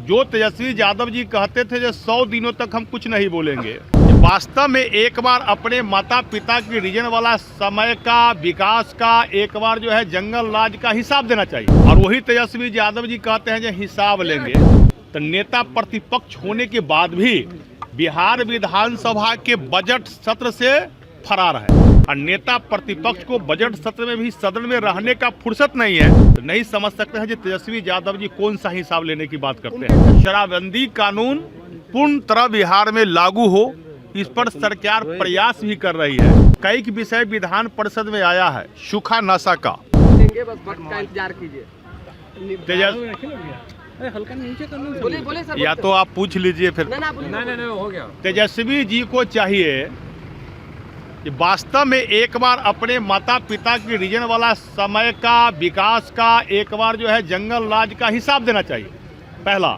जो तेजस्वी यादव जी कहते थे जो 100 दिनों तक हम कुछ नहीं बोलेंगे, वास्तव में एक बार अपने माता पिता की रीजन वाला समय का, विकास का, एक बार जो है जंगल राज का हिसाब देना चाहिए। और वही तेजस्वी यादव जी कहते हैं जो हिसाब लेंगे। तो नेता प्रतिपक्ष होने के बाद भी बिहार विधानसभा के बजट सत्र से फरार है और नेता प्रतिपक्ष को बजट सत्र में भी सदन में रहने का फुर्सत नहीं है। तो नहीं समझ सकते हैं कि तेजस्वी यादव जी कौन सा हिसाब लेने की बात करते हैं। शराबबंदी कानून पूर्ण तरह बिहार में लागू हो, इस पर सरकार प्रयास भी कर रही है। कई विषय विधान परिषद में आया है, सूखा नशा का। या तो आप पूछ लीजिए फिर। नहीं हो गया। तेजस्वी जी को चाहिए कि वास्तव में एक बार अपने माता पिता की रीजन वाला समय का, विकास का, एक बार जो है जंगल राज का हिसाब देना चाहिए, पहला।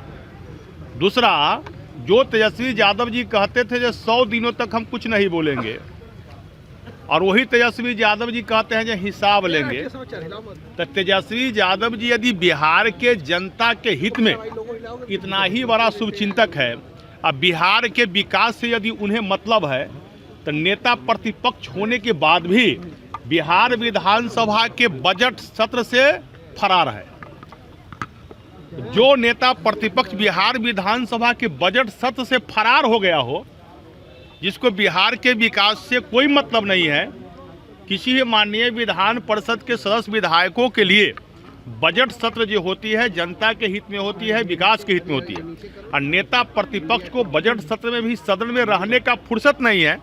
दूसरा, जो तेजस्वी यादव जी कहते थे जो 100 दिनों तक हम कुछ नहीं बोलेंगे, और वही तेजस्वी यादव जी कहते हैं जो हिसाब लेंगे। तो तेजस्वी यादव जी यदि बिहार के जनता के हित में इतना ही बड़ा शुभचिंतक है और बिहार के विकास से यदि उन्हें मतलब है, तो नेता प्रतिपक्ष होने के बाद भी बिहार विधानसभा के बजट सत्र से फरार है। जो नेता प्रतिपक्ष बिहार विधानसभा के बजट सत्र से फरार हो गया हो, जिसको बिहार के विकास से कोई मतलब नहीं है, किसी माननीय विधान परिषद के सदस्य विधायकों के लिए बजट सत्र जो होती है जनता के हित में होती है, विकास के हित में होती है, और नेता प्रतिपक्ष को बजट सत्र में भी सदन में रहने का फुर्सत नहीं है।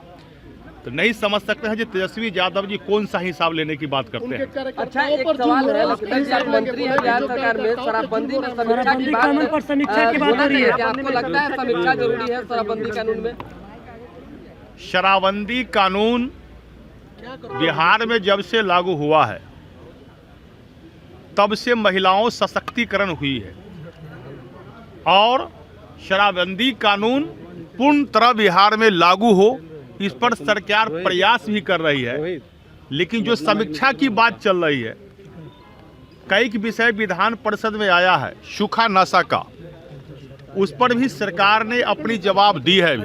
तो नहीं समझ सकते हैं कि तेजस्वी यादव जी कौन सा हिसाब लेने की बात करते हैं। अच्छा, एक सवाल है, मंत्री है बिहार सरकार में, शराबबंदी पर समीक्षा की बात हो रही है, क्या आपको लगता है समीक्षा जरूरी है शराबबंदी कानून में? शराबबंदी कानून बिहार में जब से लागू हुआ है तब से महिलाओं सशक्तिकरण हुई है, और शराबबंदी कानून पूर्ण तरह बिहार में लागू हो, इस पर सरकार प्रयास भी कर रही है। लेकिन जो समीक्षा की बात चल रही है, कई विषय विधान परिषद में आया है, सूखा नशा का, उस पर भी सरकार ने अपनी जवाब दी है।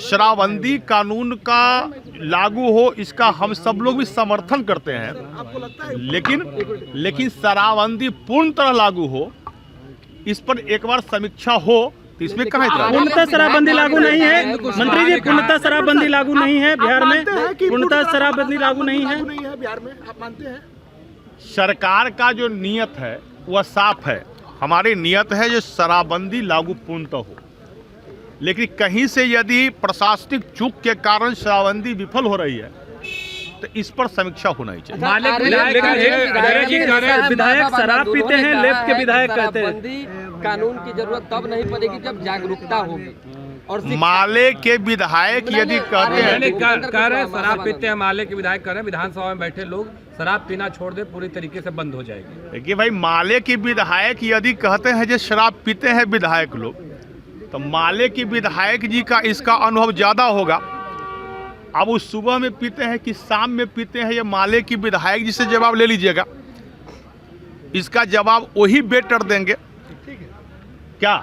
शराबबंदी कानून का लागू हो, इसका हम सब लोग भी समर्थन करते हैं, लेकिन शराबबंदी पूर्ण तरह लागू हो, इस पर एक बार समीक्षा हो, तो इसमें कहाँ इतना? पूर्णतः शराबबंदी लागू नहीं है मंत्री जी, पूर्णतः शराबबंदी लागू नहीं है बिहार में, पूर्णतः शराबबंदी लागू नहीं है बिहार में, आप मानते हैं? सरकार का जो नियत है वह साफ है। हमारी नियत है जो शराबबंदी लागू पूर्णतः हो, लेकिन कहीं से यदि प्रशासनिक चूक के कारण शराबबंदी विफल हो रही है तो इस पर समीक्षा होना ही चाहिए। विधायक शराब पीते हैं, लेफ्ट के विधायक कहते हैं कानून की जरूरत तब नहीं पड़ेगी जब जागरूकता होगी। और माले के विधायक यदि कहते हैं, कह रहे शराब पीते हैं, माले के विधायक कह रहे हैं विधानसभा में बैठे लोग शराब पीना छोड़ दे, पूरी तरीके से बंद हो जाएगी। देखिए भाई, माले के विधायक यदि कहते हैं जो शराब पीते हैं विधायक लोग, तो माले के विधायक जी का इसका अनुभव ज्यादा होगा। अब वो सुबह में पीते हैं कि शाम में पीते हैं, ये माले की विधायक जी से जवाब ले लीजिएगा। इसका जवाब वही बेटर देंगे क्या?